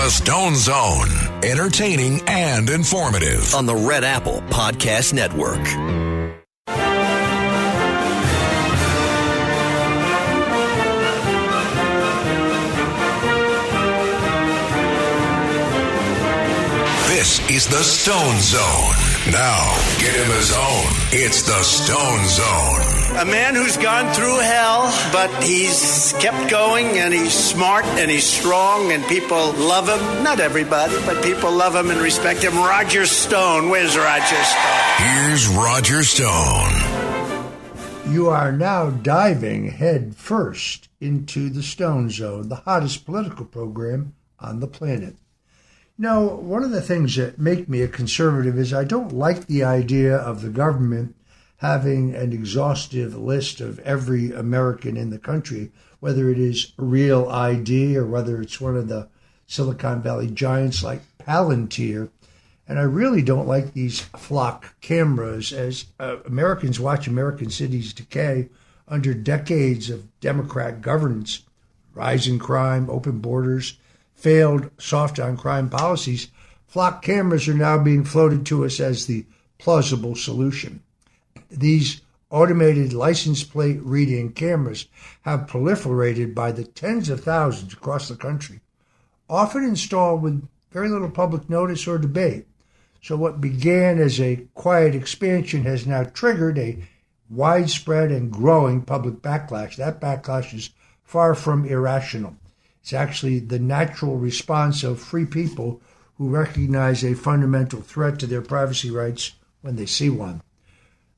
The Stone Zone, entertaining and informative. On the Red Apple Podcast Network. This is the Stone Zone. Now, get in the zone. It's the Stone Zone. A man who's gone through hell, but he's kept going, and he's smart, and he's strong, and people love him. Not everybody, but people love him and respect him. Roger Stone. Where's Roger Stone? Here's Roger Stone. You are now diving head first into the Stone Zone, the hottest political program on the planet. Now, one of the things that make me a conservative is I don't like the idea of the government having an exhaustive list of every American in the country, whether it is Real ID or whether it's one of the Silicon Valley giants like Palantir. And I really don't like these flock cameras as Americans watch American cities decay under decades of Democrat governance, rising crime, open borders, failed soft-on-crime policies. Flock cameras are now being floated to us as the plausible solution. These automated license plate reading cameras have proliferated by the tens of thousands across the country, often installed with very little public notice or debate. So what began as a quiet expansion has now triggered a widespread and growing public backlash. That backlash is far from irrational. It's actually the natural response of free people who recognize a fundamental threat to their privacy rights when they see one.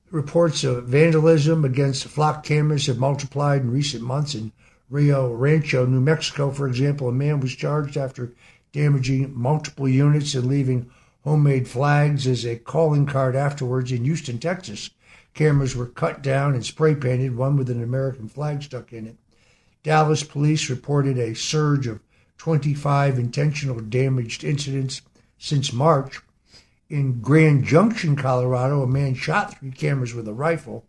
Reports of vandalism against flock cameras have multiplied in recent months. In Rio Rancho, New Mexico, for example, a man was charged after damaging multiple units and leaving homemade flags as a calling card afterwards. In Houston, Texas, cameras were cut down and spray painted, one with an American flag stuck in it. Dallas police reported a surge of 25 intentional damaged incidents since March. In Grand Junction, Colorado, a man shot 3 cameras with a rifle.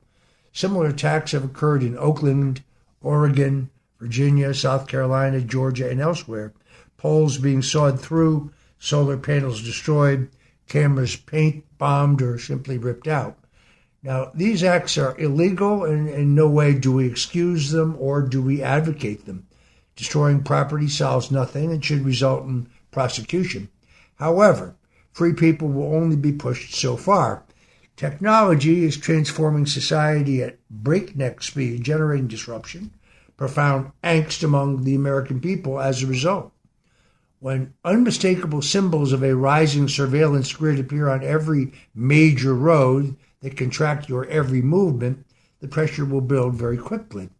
Similar attacks have occurred in Oakland, Oregon, Virginia, South Carolina, Georgia, and elsewhere. Poles being sawed through, solar panels destroyed, cameras paint bombed or simply ripped out. Now, these acts are illegal, and in no way do we excuse them or do we advocate them. Destroying property solves nothing and should result in prosecution. However, free people will only be pushed so far. Technology is transforming society at breakneck speed, generating disruption, profound angst among the American people as a result. When unmistakable symbols of a rising surveillance grid appear on every major road that can track your every movement, the pressure will build very quickly.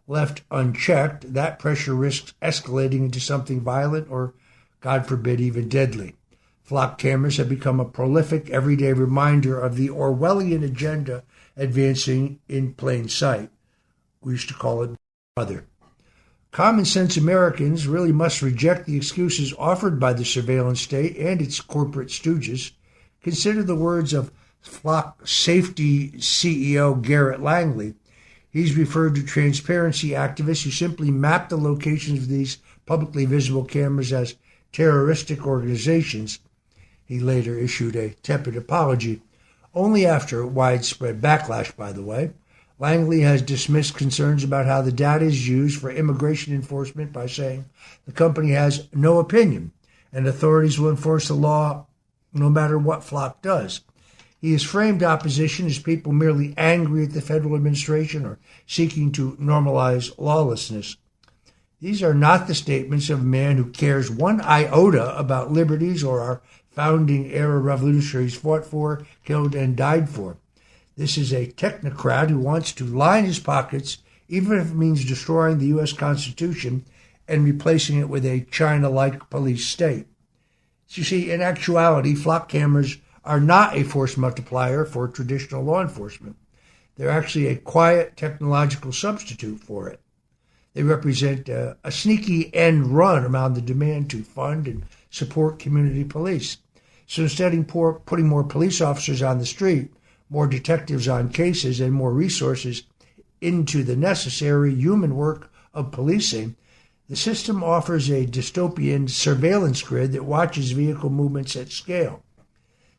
Left unchecked, that pressure risks escalating into something violent or, God forbid, even deadly. Flock cameras have become a prolific, everyday reminder of the Orwellian agenda advancing in plain sight. We used to call it other. Common sense Americans really must reject the excuses offered by the surveillance state and its corporate stooges. Consider the words of Flock Safety CEO Garrett Langley. He's referred to transparency activists who simply map the locations of these publicly visible cameras as terroristic organizations. He later issued a tepid apology, only after widespread backlash, by the way. Langley has dismissed concerns about how the data is used for immigration enforcement by saying the company has no opinion and authorities will enforce the law no matter what Flock does. He has framed opposition as people merely angry at the federal administration or seeking to normalize lawlessness. These are not the statements of a man who cares one iota about liberties or our founding-era revolutionaries fought for, killed, and died for. This is a technocrat who wants to line his pockets, even if it means destroying the U.S. Constitution and replacing it with a China-like police state. So you see, in actuality, flock cameras are not a force multiplier for traditional law enforcement. They're actually a quiet technological substitute for it. They represent a sneaky end run around the demand to fund and support community police. So instead of putting more police officers on the street, more detectives on cases, and more resources into the necessary human work of policing, The system offers a dystopian surveillance grid that watches vehicle movements at scale.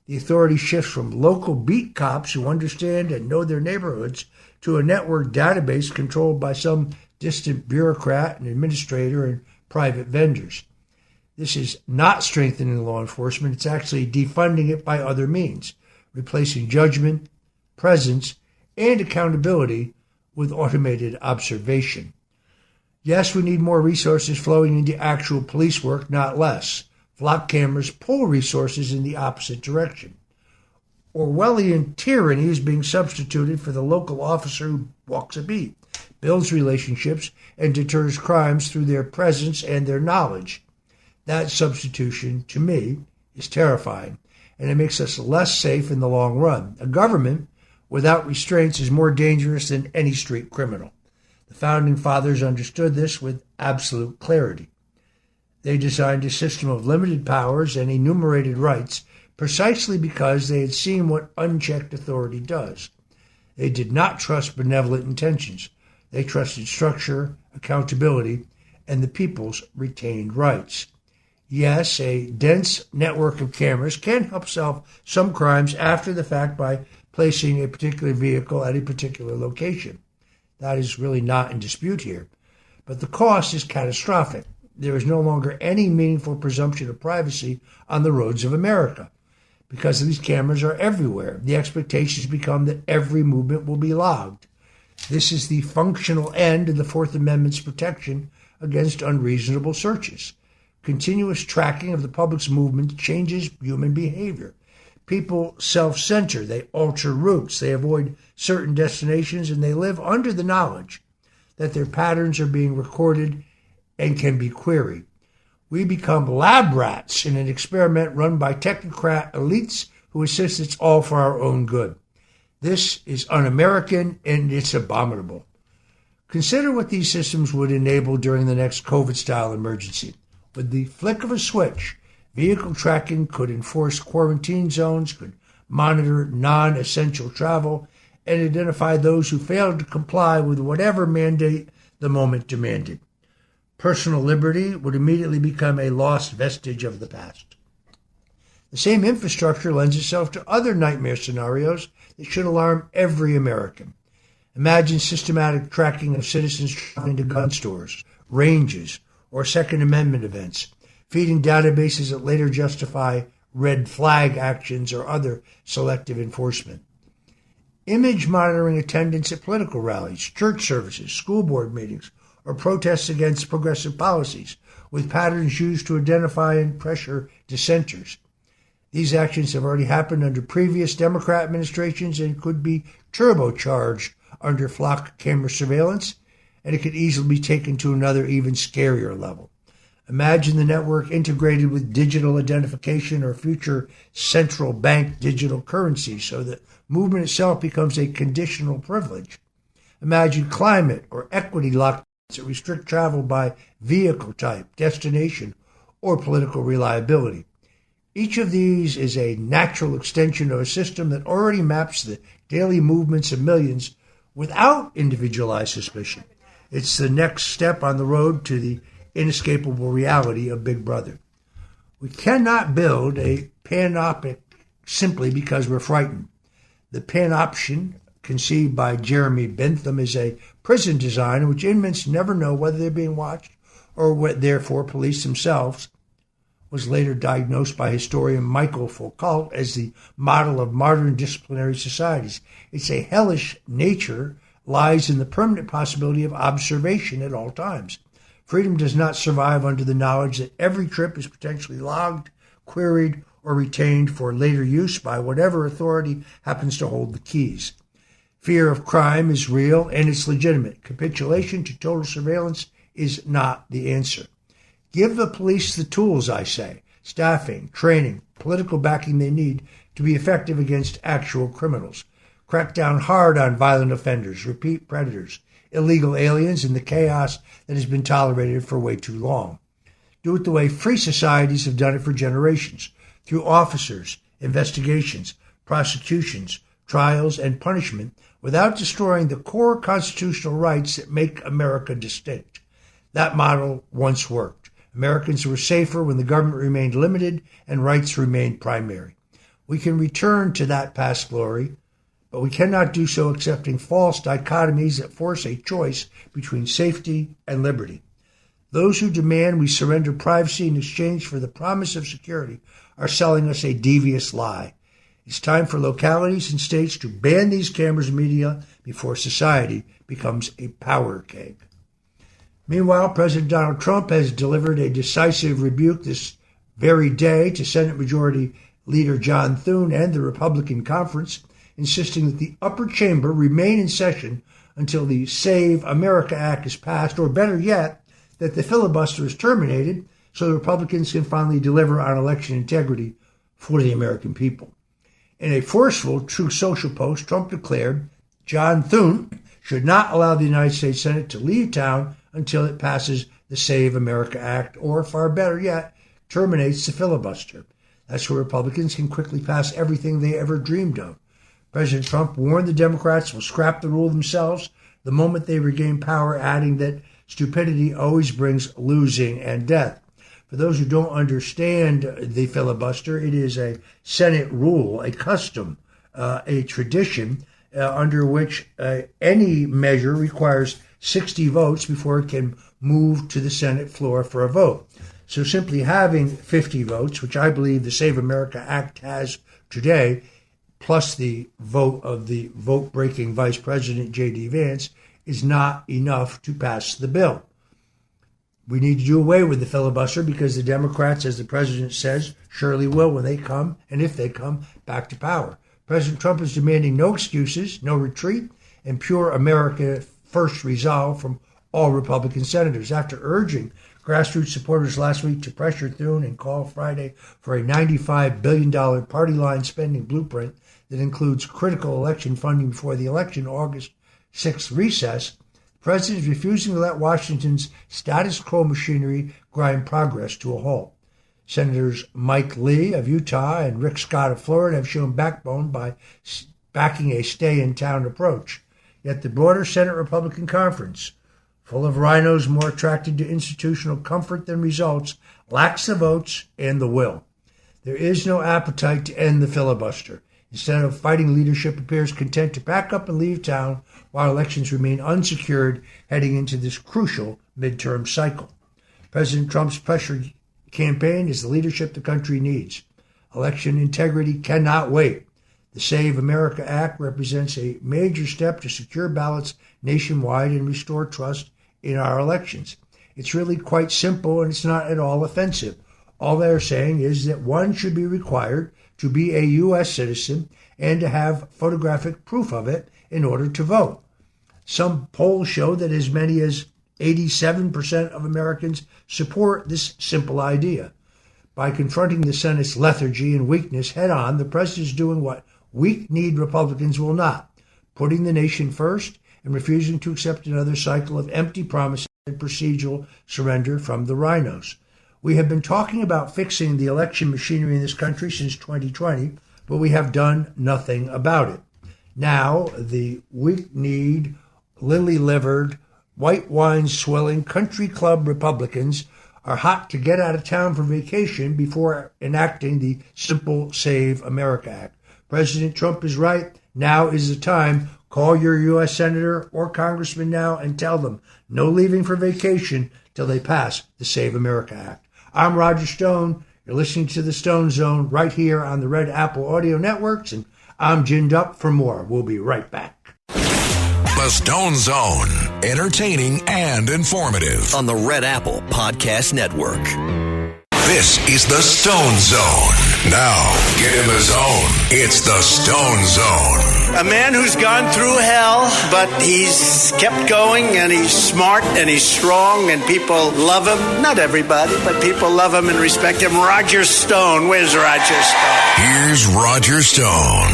The authority shifts from local beat cops who understand and know their neighborhoods to a network database controlled by some distant bureaucrat and administrator and private vendors. This is not strengthening law enforcement. It's actually defunding it by other means, replacing judgment, presence, and accountability with automated observation. Yes, we need more resources flowing into actual police work, not less. Flock cameras pull resources in the opposite direction. Orwellian tyranny is being substituted for the local officer who walks a beat, builds relationships, and deters crimes through their presence and their knowledge. That substitution, to me, is terrifying, and it makes us less safe in the long run. A government without restraints is more dangerous than any street criminal. The Founding Fathers understood this with absolute clarity. They designed a system of limited powers and enumerated rights precisely because they had seen what unchecked authority does. They did not trust benevolent intentions. They trusted structure, accountability, and the people's retained rights. Yes, a dense network of cameras can help solve some crimes after the fact by placing a particular vehicle at a particular location. That is really not in dispute here. But the cost is catastrophic. There is no longer any meaningful presumption of privacy on the roads of America. Because these cameras are everywhere, the expectations become that every movement will be logged. This is the functional end of the Fourth Amendment's protection against unreasonable searches. Continuous tracking of the public's movement changes human behavior. People self-censor, they alter routes, they avoid certain destinations, and they live under the knowledge that their patterns are being recorded and can be queried. We become lab rats in an experiment run by technocrat elites who insist it's all for our own good. This is un-American and it's abominable. Consider what these systems would enable during the next COVID-style emergency. With the flick of a switch, vehicle tracking could enforce quarantine zones, could monitor non-essential travel, and identify those who failed to comply with whatever mandate the moment demanded. Personal liberty would immediately become a lost vestige of the past. The same infrastructure lends itself to other nightmare scenarios that should alarm every American. Imagine systematic tracking of citizens traveling to gun stores, ranges, or Second Amendment events, feeding databases that later justify red flag actions or other selective enforcement. Image monitoring attendance at political rallies, church services, school board meetings, or protests against progressive policies, with patterns used to identify and pressure dissenters. These actions have already happened under previous Democrat administrations and could be turbocharged under flock camera surveillance, and it could easily be taken to another even scarier level. Imagine the network integrated with digital identification or future central bank digital currency so that movement itself becomes a conditional privilege. Imagine climate or equity lockdowns that restrict travel by vehicle type, destination, or political reliability. Each of these is a natural extension of a system that already maps the daily movements of millions without individualized suspicion. It's the next step on the road to the inescapable reality of Big Brother. We cannot build a panoptic simply because we're frightened. The panoption, conceived by Jeremy Bentham, is a prison design in which inmates never know whether they're being watched or what, therefore, police themselves, was later diagnosed by historian Michael Foucault as the model of modern disciplinary societies. It's a hellish nature lies in the permanent possibility of observation at all times. Freedom does not survive under the knowledge that every trip is potentially logged, queried, or retained for later use by whatever authority happens to hold the keys. Fear of crime is real and it's legitimate. Capitulation to total surveillance is not the answer. Give the police the tools, I say, staffing, training, political backing they need to be effective against actual criminals. Crack down hard on violent offenders, repeat predators, illegal aliens, and the chaos that has been tolerated for way too long. Do it the way free societies have done it for generations, through officers, investigations, prosecutions, trials, and punishment, without destroying the core constitutional rights that make America distinct. That model once worked. Americans were safer when the government remained limited and rights remained primary. We can return to that past glory, but we cannot do so accepting false dichotomies that force a choice between safety and liberty. Those who demand we surrender privacy in exchange for the promise of security are selling us a devious lie. It's time for localities and states to ban these cameras and media before society becomes a power keg. Meanwhile, President Donald Trump has delivered a decisive rebuke this very day to Senate Majority Leader John Thune and the Republican conference, insisting that the upper chamber remain in session until the Save America Act is passed, or better yet, that the filibuster is terminated so the Republicans can finally deliver on election integrity for the American people. In a forceful Truth Social post, Trump declared John Thune should not allow the United States Senate to leave town until it passes the Save America Act, or far better yet, terminates the filibuster. That's where Republicans can quickly pass everything they ever dreamed of. President Trump warned the Democrats will scrap the rule themselves the moment they regain power, adding that stupidity always brings losing and death. For those who don't understand the filibuster, it is a Senate rule, a custom, a tradition under which any measure requires 60 votes before it can move to the Senate floor for a vote. So simply having 50 votes, which I believe the Save America Act has today, plus the vote of the vote-breaking Vice President J.D. Vance, is not enough to pass the bill. We need to do away with the filibuster because the Democrats, as the president says, surely will when they come, and if they come, back to power. President Trump is demanding no excuses, no retreat, and pure America first resolve from all Republican senators. After urging grassroots supporters last week to pressure Thune and call Friday for a $95 billion party line spending blueprint that includes critical election funding before the election August 6th recess, the president is refusing to let Washington's status quo machinery grind progress to a halt. Senators Mike Lee of Utah and Rick Scott of Florida have shown backbone by backing a stay-in-town approach. Yet the broader Senate Republican Conference, full of rhinos more attracted to institutional comfort than results, lacks the votes and the will. There is no appetite to end the filibuster. Instead of fighting, leadership appears content to pack up and leave town while elections remain unsecured heading into this crucial midterm cycle. President Trump's pressure campaign is the leadership the country needs. Election integrity cannot wait. The Save America Act represents a major step to secure ballots nationwide and restore trust in our elections. It's really quite simple, and it's not at all offensive. All they're saying is that one should be required to be a U.S. citizen and to have photographic proof of it in order to vote. Some polls show that as many as 87% of Americans support this simple idea. By confronting the Senate's lethargy and weakness head-on, the president is doing what weak-kneed Republicans will not, putting the nation first and refusing to accept another cycle of empty promises and procedural surrender from the rhinos. We have been talking about fixing the election machinery in this country since 2020, but we have done nothing about it. Now, the weak-kneed, lily-livered, white wine-swilling country club Republicans are hot to get out of town for vacation before enacting the simple Save America Act. President Trump is right. Now is the time. Call your U.S. Senator or Congressman now and tell them no leaving for vacation till they pass the Save America Act. I'm Roger Stone. You're listening to the Stone Zone right here on the Red Apple Audio Networks, and I'm ginned up for more. We'll be right back. The Stone Zone, entertaining and informative. On the Red Apple Podcast Network. This is the Stone Zone. Now, get in the zone. It's the Stone Zone. A man who's gone through hell, but he's kept going, and he's smart, and he's strong, and people love him. Not everybody, but people love him and respect him. Roger Stone. Where's Roger Stone? Here's Roger Stone.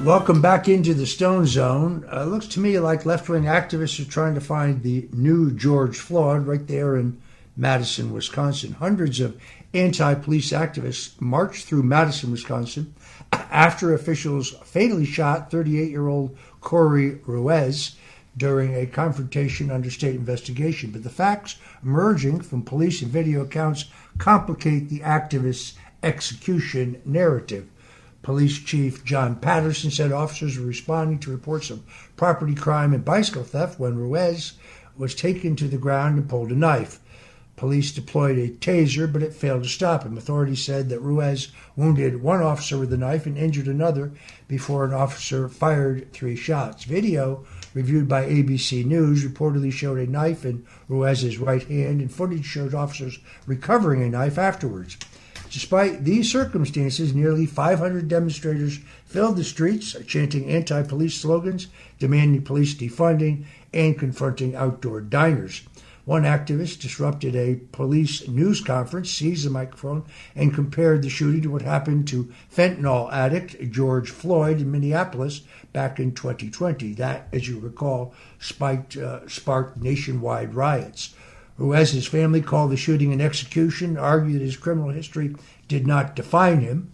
Welcome back into the Stone Zone. It looks to me like left-wing activists are trying to find the new George Floyd right there in Madison, Wisconsin. Hundreds of anti-police activists marched through Madison, Wisconsin, after officials fatally shot 38-year-old Corey Ruiz during a confrontation under state investigation. But the facts emerging from police and video accounts complicate the activist's execution narrative. Police Chief John Patterson said officers were responding to reports of property crime and bicycle theft when Ruiz was taken to the ground and pulled a knife. Police deployed a taser, but it failed to stop him. Authorities said that Ruiz wounded one officer with a knife and injured another before an officer fired 3 shots. Video reviewed by ABC News reportedly showed a knife in Ruiz's right hand, and footage showed officers recovering a knife afterwards. Despite these circumstances, nearly 500 demonstrators filled the streets, chanting anti-police slogans, demanding police defunding, and confronting outdoor diners. One activist disrupted a police news conference, seized the microphone, and compared the shooting to what happened to fentanyl addict George Floyd in Minneapolis back in 2020. That, as you recall, sparked nationwide riots. Ruiz's family called the shooting an execution, argued that his criminal history did not define him.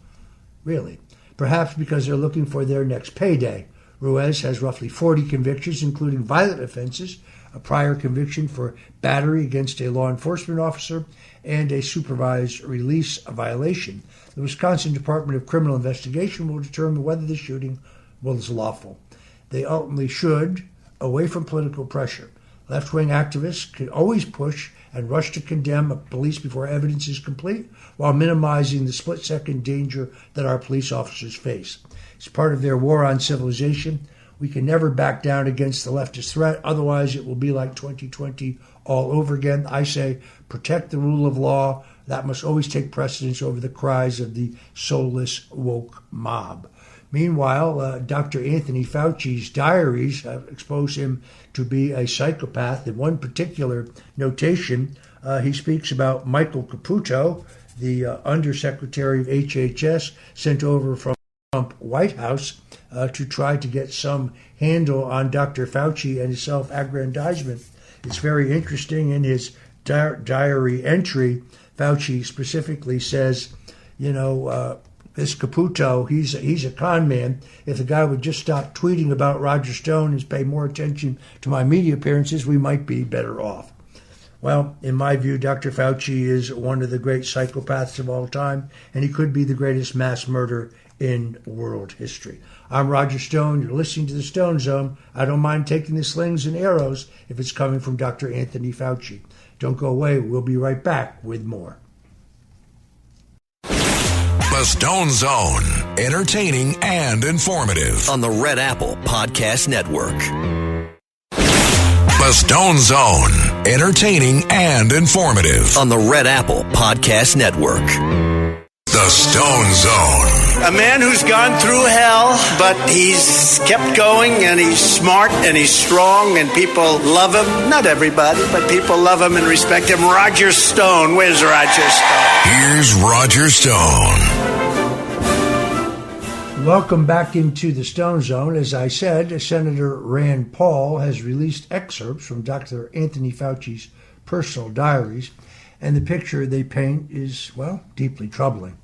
Really? Perhaps because they're looking for their next payday. Ruiz has roughly 40 convictions, including violent offenses, a prior conviction for battery against a law enforcement officer, and a supervised release violation. The Wisconsin Department of Criminal Investigation will determine whether the shooting was lawful. They ultimately should, away from political pressure. Left-wing activists can always push and rush to condemn police before evidence is complete, while minimizing the split-second danger that our police officers face. It's part of their war on civilization. We can never back down against the leftist threat, otherwise it will be like 2020 all over again. I say protect the rule of law. That must always take precedence over the cries of the soulless woke mob. Meanwhile, Dr. Anthony Fauci's diaries have exposed him to be a psychopath. In one particular notation, he speaks about Michael Caputo, the undersecretary of HHS sent over from the Trump White House to try to get some handle on Dr. Fauci and his self-aggrandizement. It's very interesting. In his diary entry, Fauci specifically says, this Caputo, he's a con man. If the guy would just stop tweeting about Roger Stone and pay more attention to my media appearances, we might be better off. Well, in my view, Dr. Fauci is one of the great psychopaths of all time, and he could be the greatest mass murderer in world history. I'm Roger Stone. You're listening to the Stone Zone. I don't mind taking the slings and arrows if it's coming from Dr. Anthony Fauci. Don't go away. We'll be right back with more. The Stone Zone, entertaining and informative. On the Red Apple Podcast Network. The Stone Zone, entertaining and informative. On the Red Apple Podcast Network. The Stone Zone. A man who's gone through hell, but he's kept going, and he's smart, and he's strong, and people love him. Not everybody, but people love him and respect him. Roger Stone. Where's Roger Stone? Here's Roger Stone. Welcome back into the Stone Zone. As I said, Senator Rand Paul has released excerpts from Dr. Anthony Fauci's personal diaries, and the picture they paint is, well, deeply troubling.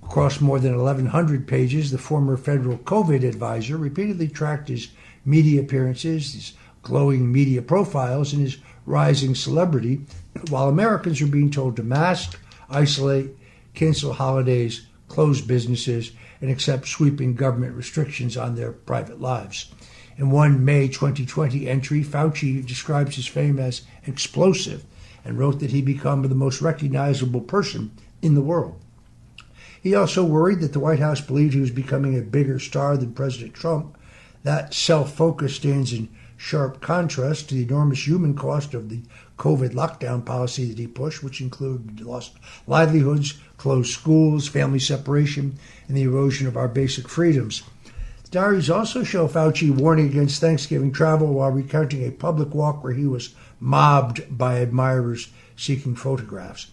Across more than 1,100 pages, the former federal COVID advisor repeatedly tracked his media appearances, his glowing media profiles, and his rising celebrity, while Americans are being told to mask, isolate, cancel holidays, close businesses, and accept sweeping government restrictions on their private lives. In one May 2020 entry, Fauci describes his fame as explosive and wrote that he'd become the most recognizable person in the world. He also worried that the White House believed he was becoming a bigger star than President Trump. That self-focus stands in sharp contrast to the enormous human cost of the COVID lockdown policy that he pushed, which included lost livelihoods, closed schools, family separation, and the erosion of our basic freedoms. The diaries also show Fauci warning against Thanksgiving travel while recounting a public walk where he was mobbed by admirers seeking photographs.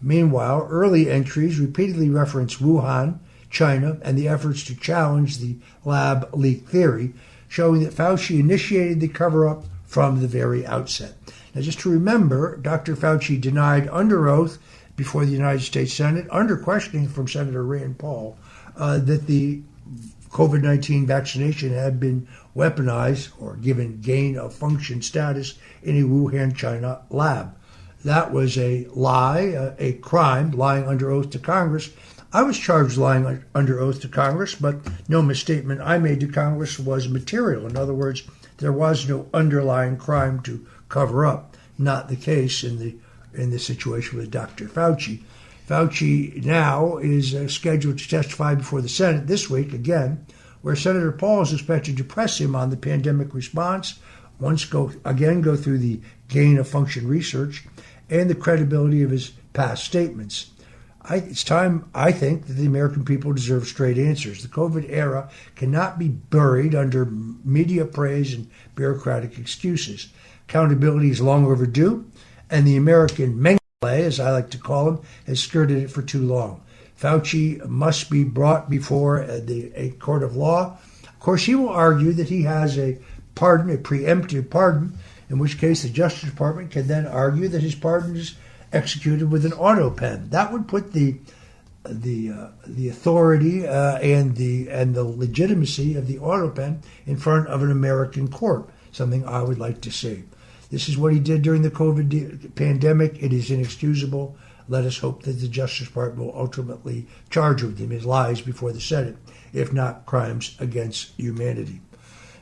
Meanwhile, early entries repeatedly reference Wuhan, China, and the efforts to challenge the lab leak theory, showing that Fauci initiated the cover-up from the very outset. Now, just to remember, Dr. Fauci denied under oath before the United States Senate, under questioning from Senator Rand Paul, that the COVID-19 vaccination had been weaponized or given gain-of-function status in a Wuhan, China lab. That was a lie, a crime, lying under oath to Congress. I was charged lying under oath to Congress, but no misstatement I made to Congress was material. In other words, there was no underlying crime to cover up. Not the case in the situation with Dr. Fauci. Fauci now is scheduled to testify before the Senate this week again, where Senator Paul is expected to press him on the pandemic response, go through the gain-of-function research and the credibility of his past statements. It's time, I think, that the American people deserve straight answers. The COVID era cannot be buried under media praise and bureaucratic excuses. Accountability is long overdue, and the American Mengele, as I like to call him, has skirted it for too long. Fauci must be brought before a court of law. Of course, he will argue that he has a preemptive pardon, in which case the Justice Department can then argue that his pardon is executed with an auto pen. That would put the authority and the legitimacy of the auto pen in front of an American court, something I would like to see. This is what he did during the COVID pandemic. It is inexcusable. Let us hope that the Justice Department will ultimately charge him his lies before the Senate, if not crimes against humanity.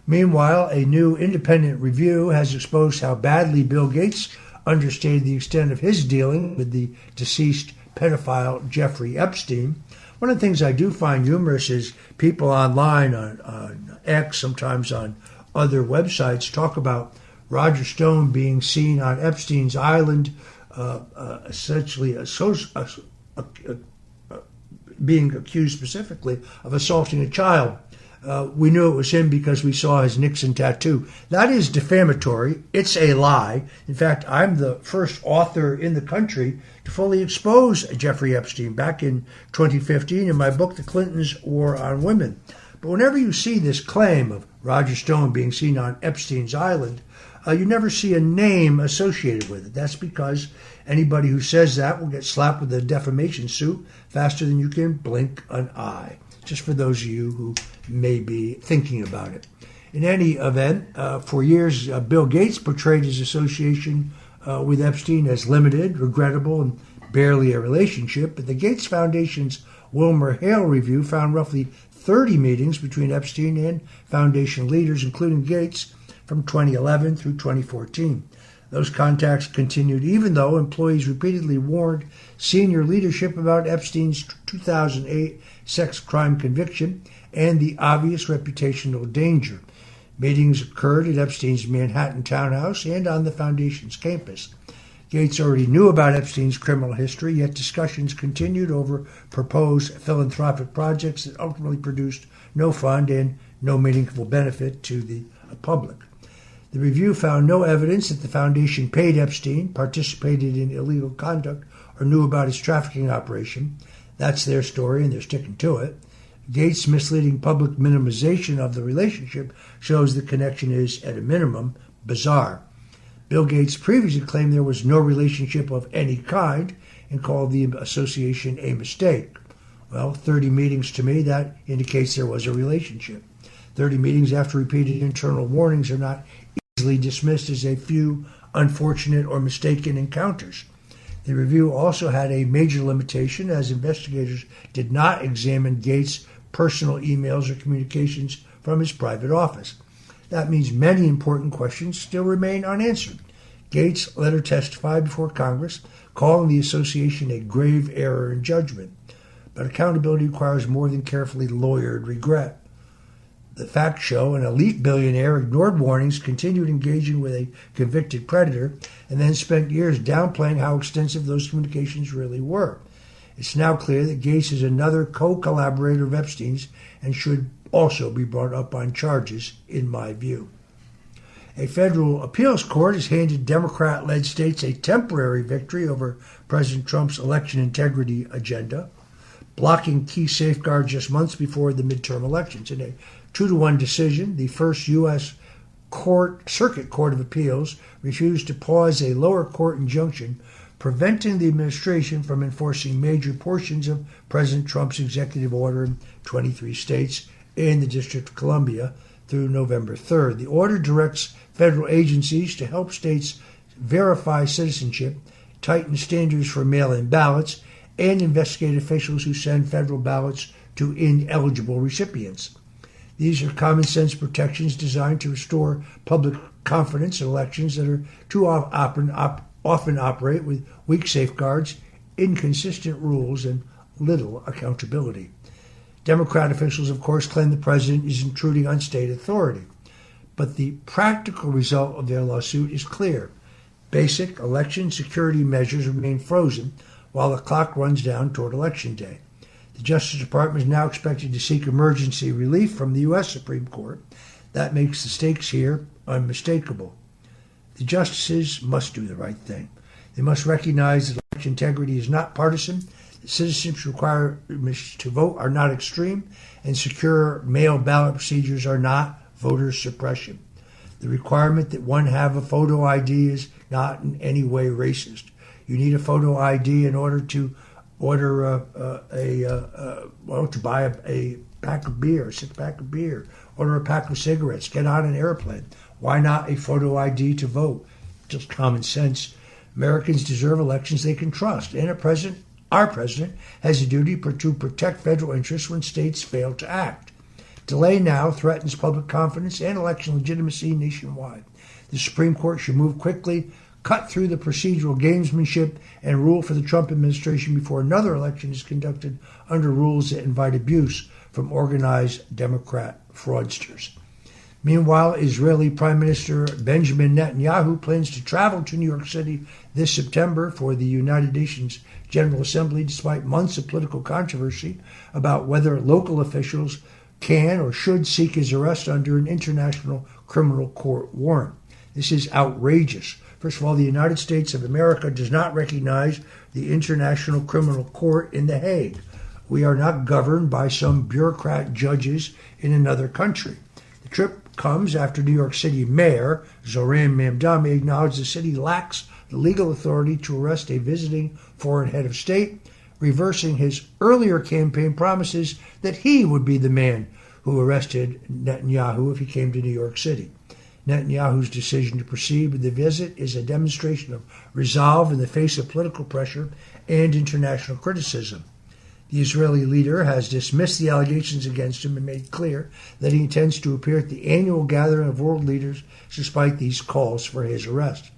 Meanwhile, a new independent review has exposed how badly Bill Gates understated the extent of his dealing with the deceased pedophile Jeffrey Epstein. One of the things I do find humorous is people online on X, sometimes on other websites, talk about Roger Stone being seen on Epstein's island, essentially being accused specifically of assaulting a child. We knew it was him because we saw his Nixon tattoo. That is defamatory. It's a lie. In fact, I'm the first author in the country to fully expose Jeffrey Epstein back in 2015 in my book, The Clintons' War on Women. But whenever you see this claim of Roger Stone being seen on Epstein's island, you never see a name associated with it. That's because anybody who says that will get slapped with a defamation suit faster than you can blink an eye. Just for those of you who may be thinking about it. In any event, for years, Bill Gates portrayed his association with Epstein as limited, regrettable, and barely a relationship. But the Gates Foundation's Wilmer Hale review found roughly 30 meetings between Epstein and Foundation leaders, including Gates, from 2011 through 2014. Those contacts continued even though employees repeatedly warned senior leadership about Epstein's 2008 sex crime conviction and the obvious reputational danger. Meetings occurred at Epstein's Manhattan townhouse and on the Foundation's campus. Gates already knew about Epstein's criminal history, yet discussions continued over proposed philanthropic projects that ultimately produced no fund and no meaningful benefit to the public. The review found no evidence that the Foundation paid Epstein, participated in illegal conduct, or knew about his trafficking operation. That's their story, and they're sticking to it. Gates' misleading public minimization of the relationship shows the connection is, at a minimum, bizarre. Bill Gates previously claimed there was no relationship of any kind and called the association a mistake. Well, 30 meetings to me, that indicates there was a relationship. 30 meetings after repeated internal warnings are not easily dismissed as a few unfortunate or mistaken encounters. The review also had a major limitation as investigators did not examine Gates' personal emails or communications from his private office. That means many important questions still remain unanswered. Gates later testified before Congress, calling the association a grave error in judgment. But accountability requires more than carefully lawyered regret. The facts show an elite billionaire ignored warnings, continued engaging with a convicted predator, and then spent years downplaying how extensive those communications really were. It's now clear that Gates is another co-collaborator of Epstein's and should also be brought up on charges, in my view. A federal appeals court has handed Democrat-led states a temporary victory over President Trump's election integrity agenda, blocking key safeguards just months before the midterm elections. In a 2-1 decision, the first U.S. Circuit Court of Appeals refused to pause a lower court injunction preventing the administration from enforcing major portions of President Trump's executive order in 23 states and the District of Columbia through November 3rd. The order directs federal agencies to help states verify citizenship, tighten standards for mail-in ballots, and investigate officials who send federal ballots to ineligible recipients. These are common-sense protections designed to restore public confidence in elections that are too often operate with weak safeguards, inconsistent rules, and little accountability. Democrat officials, of course, claim the president is intruding on state authority. But the practical result of their lawsuit is clear. Basic election security measures remain frozen while the clock runs down toward Election Day. The Justice Department is now expected to seek emergency relief from the U.S. Supreme Court. That makes the stakes here unmistakable. The justices must do the right thing. They must recognize that election integrity is not partisan, that citizens' requirements to vote are not extreme, and secure mail ballot procedures are not voter suppression. The requirement that one have a photo ID is not in any way racist. You need a photo ID in order to order to buy a pack of beer, a 6-pack of beer, order a pack of cigarettes, get on an airplane. Why not a photo ID to vote? Just common sense. Americans deserve elections they can trust, and our president, has a duty to protect federal interests when states fail to act. Delay now threatens public confidence and election legitimacy nationwide. The Supreme Court should move quickly, cut through the procedural gamesmanship, and rule for the Trump administration before another election is conducted under rules that invite abuse from organized Democrat fraudsters. Meanwhile, Israeli Prime Minister Benjamin Netanyahu plans to travel to New York City this September for the United Nations General Assembly, despite months of political controversy about whether local officials can or should seek his arrest under an international criminal court warrant. This is outrageous. First of all, the United States of America does not recognize the International Criminal Court in The Hague. We are not governed by some bureaucrat judges in another country. The trip comes after New York City Mayor Zoran Mamdani acknowledged the city lacks the legal authority to arrest a visiting foreign head of state, reversing his earlier campaign promises that he would be the man who arrested Netanyahu if he came to New York City. Netanyahu's decision to proceed with the visit is a demonstration of resolve in the face of political pressure and international criticism. The Israeli leader has dismissed the allegations against him and made clear that he intends to appear at the annual gathering of world leaders despite these calls for his arrest.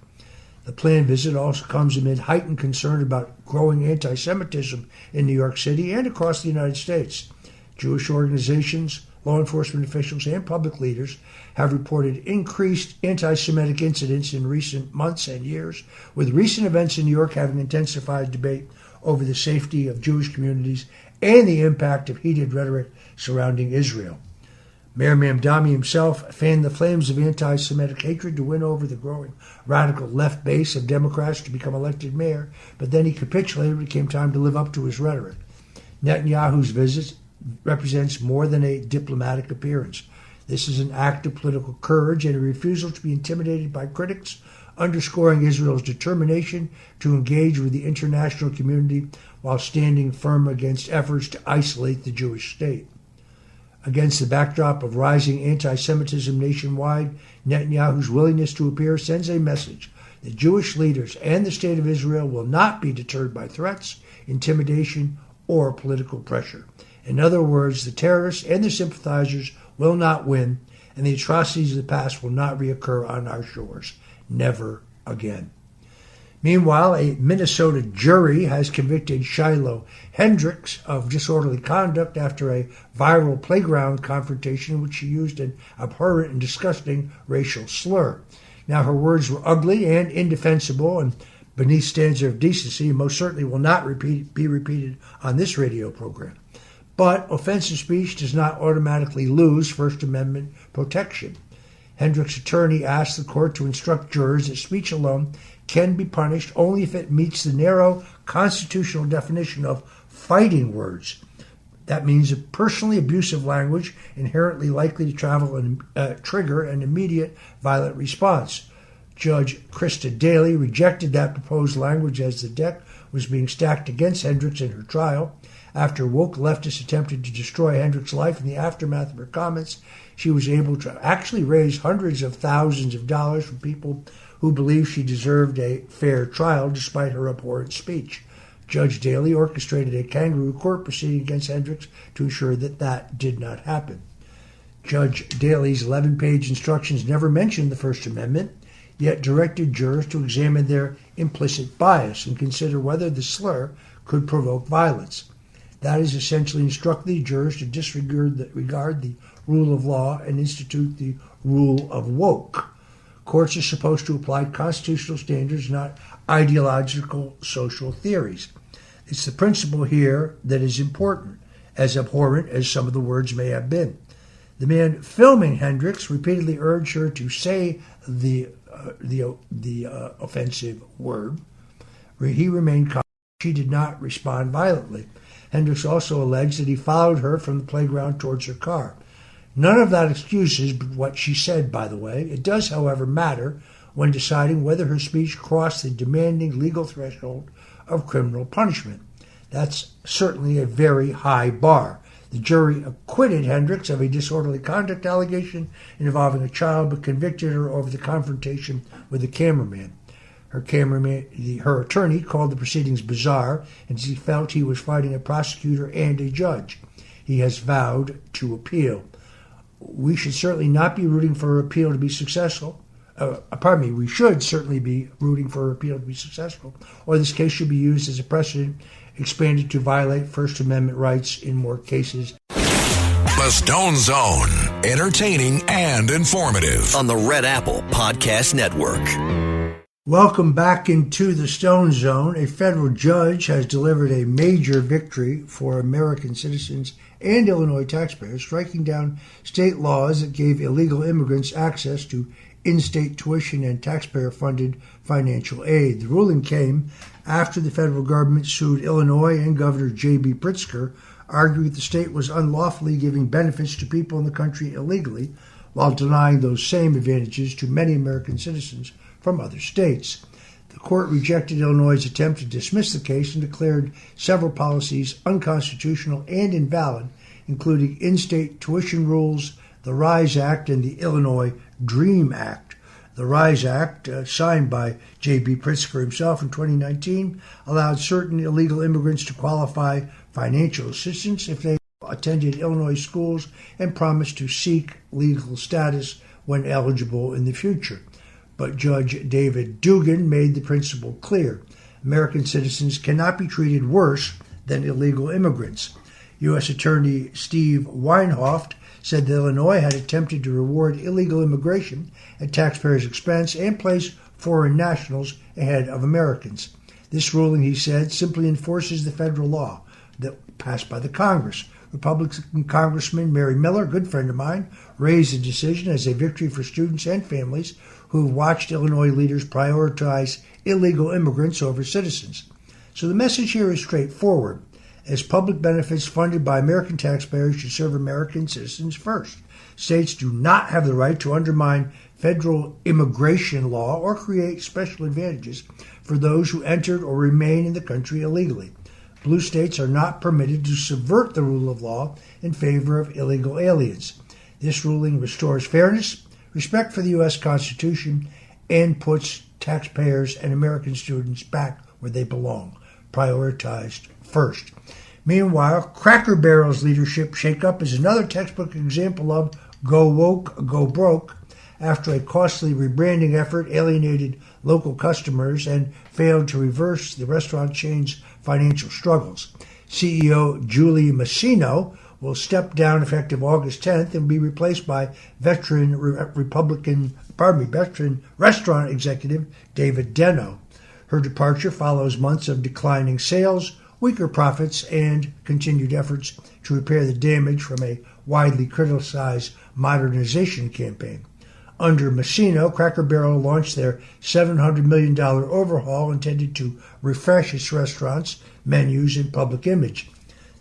The planned visit also comes amid heightened concern about growing anti-Semitism in New York City and across the United States. Jewish organizations, law enforcement officials, and public leaders have reported increased anti-Semitic incidents in recent months and years, with recent events in New York having intensified debate over the safety of Jewish communities and the impact of heated rhetoric surrounding Israel. Mayor Mamdani himself fanned the flames of anti-Semitic hatred to win over the growing radical left base of Democrats to become elected mayor, but then he capitulated when it came time to live up to his rhetoric. Netanyahu's visit represents more than a diplomatic appearance. This is an act of political courage and a refusal to be intimidated by critics, underscoring Israel's determination to engage with the international community while standing firm against efforts to isolate the Jewish state. Against the backdrop of rising anti-Semitism nationwide, Netanyahu's willingness to appear sends a message that Jewish leaders and the State of Israel will not be deterred by threats, intimidation, or political pressure. In other words, the terrorists and their sympathizers will not win, and the atrocities of the past will not reoccur on our shores. Never again. Meanwhile, a Minnesota jury has convicted Shiloh Hendricks of disorderly conduct after a viral playground confrontation in which she used an abhorrent and disgusting racial slur. Now, her words were ugly and indefensible and beneath standards of decency, and most certainly will not be repeated on this radio program. But offensive speech does not automatically lose First Amendment protection. Hendricks' attorney asked the court to instruct jurors that speech alone can be punished only if it meets the narrow constitutional definition of fighting words. That means personally abusive language inherently likely to trigger an immediate violent response. Judge Krista Daly rejected that proposed language as the deck was being stacked against Hendricks in her trial. After woke leftists attempted to destroy Hendricks' life in the aftermath of her comments, she was able to actually raise hundreds of thousands of dollars from people who believed she deserved a fair trial despite her abhorrent speech. Judge Daley orchestrated a kangaroo court proceeding against Hendricks to ensure that that did not happen. Judge Daley's 11-page instructions never mentioned the First Amendment, yet directed jurors to examine their implicit bias and consider whether the slur could provoke violence. That is, essentially instruct the jurors to disregard the rule of law and institute the rule of woke. Courts are supposed to apply constitutional standards, not ideological social theories. It's the principle here that is important, as abhorrent as some of the words may have been. The man filming Hendricks repeatedly urged her to say the offensive word. He remained calm. She did not respond violently. Hendricks also alleged that he followed her from the playground towards her car. None of that excuses what she said, by the way. It does, however, matter when deciding whether her speech crossed the demanding legal threshold of criminal punishment. That's certainly a very high bar. The jury acquitted Hendricks of a disorderly conduct allegation involving a child, but convicted her over the confrontation with the cameraman. Her attorney called the proceedings bizarre, and he felt he was fighting a prosecutor and a judge. He has vowed to appeal. We should certainly not be rooting for her appeal to be successful. We should certainly be rooting for her appeal to be successful, or this case should be used as a precedent, expanded to violate First Amendment rights in more cases. The Stone Zone, entertaining and informative. On the Red Apple Podcast Network. Welcome back into the Stone Zone. A federal judge has delivered a major victory for American citizens and Illinois taxpayers, striking down state laws that gave illegal immigrants access to in-state tuition and taxpayer-funded financial aid. The ruling came after the federal government sued Illinois, and Governor J.B. Pritzker argued the state was unlawfully giving benefits to people in the country illegally, while denying those same advantages to many American citizens from other states. The court rejected Illinois' attempt to dismiss the case and declared several policies unconstitutional and invalid, including in-state tuition rules, the RISE Act, and the Illinois DREAM Act. The RISE Act, signed by J.B. Pritzker himself in 2019, allowed certain illegal immigrants to qualify financial assistance if they attended Illinois schools and promised to seek legal status when eligible in the future. But Judge David Dugan made the principle clear. American citizens cannot be treated worse than illegal immigrants. U.S. Attorney Steve Weinhoft said that Illinois had attempted to reward illegal immigration at taxpayers' expense and place foreign nationals ahead of Americans. This ruling, he said, simply enforces the federal law that passed by the Congress. Republican Congressman Mary Miller, a good friend of mine, raised the decision as a victory for students and families who watched Illinois leaders prioritize illegal immigrants over citizens. So the message here is straightforward. As public benefits funded by American taxpayers should serve American citizens first. States do not have the right to undermine federal immigration law or create special advantages for those who entered or remain in the country illegally. Blue states are not permitted to subvert the rule of law in favor of illegal aliens. This ruling restores fairness, respect for the U.S. Constitution, and puts taxpayers and American students back where they belong, prioritized first. Meanwhile, Cracker Barrel's leadership shakeup is another textbook example of go woke, go broke. After a costly rebranding effort alienated local customers and failed to reverse the restaurant chain's financial struggles. CEO Julie Masino will step down effective August 10th and be replaced by veteran restaurant executive David Deno. Her departure follows months of declining sales, weaker profits, and continued efforts to repair the damage from a widely criticized modernization campaign. Under Masino, Cracker Barrel launched their $700 million overhaul intended to refresh its restaurants, menus, and public image.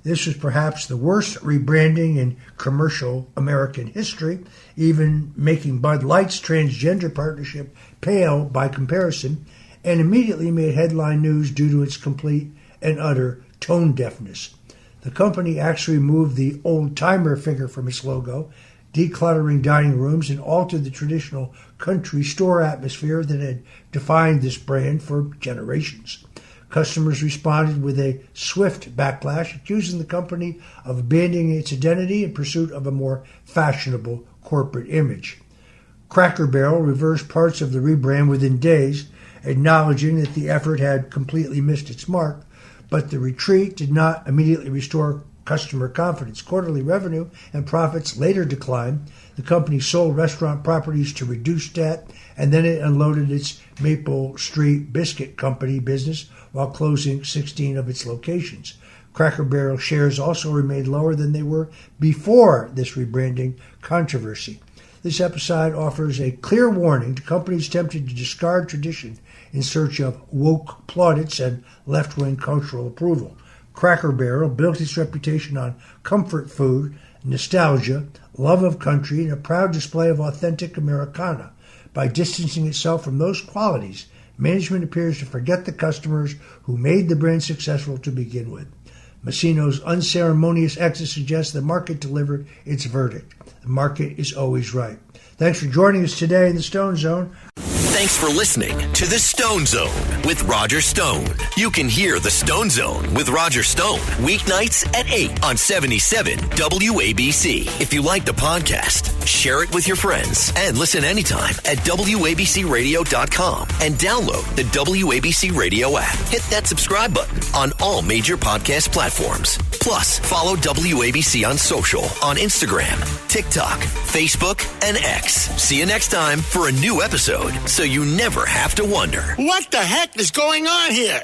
This was perhaps the worst rebranding in commercial American history, even making Bud Light's transgender partnership pale by comparison, and immediately made headline news due to its complete and utter tone deafness. The company actually removed the old-timer figure from its logo, decluttering dining rooms, and altered the traditional country store atmosphere that had defined this brand for generations. Customers responded with a swift backlash, accusing the company of abandoning its identity in pursuit of a more fashionable corporate image. Cracker Barrel reversed parts of the rebrand within days, acknowledging that the effort had completely missed its mark, but the retreat did not immediately restore customer confidence. Quarterly revenue and profits later declined. The company sold restaurant properties to reduce debt, and then it unloaded its Maple Street Biscuit Company business while closing 16 of its locations. Cracker Barrel shares also remained lower than they were before this rebranding controversy. This episode offers a clear warning to companies tempted to discard tradition in search of woke plaudits and left-wing cultural approval. Cracker Barrel built its reputation on comfort food, nostalgia, love of country, and a proud display of authentic Americana. By distancing itself from those qualities, management appears to forget the customers who made the brand successful to begin with. Massino's unceremonious exit suggests the market delivered its verdict. The market is always right. Thanks for joining us today in the Stone Zone. Thanks for listening to The Stone Zone with Roger Stone. You can hear The Stone Zone with Roger Stone weeknights at 8 on 77 WABC. If you like the podcast, share it with your friends and listen anytime at WABCRadio.com and download the WABC Radio app. Hit that subscribe button on all major podcast platforms. Plus, follow WABC on social on Instagram, TikTok, Facebook, and X. See you next time for a new episode, so you never have to wonder. What the heck is going on here?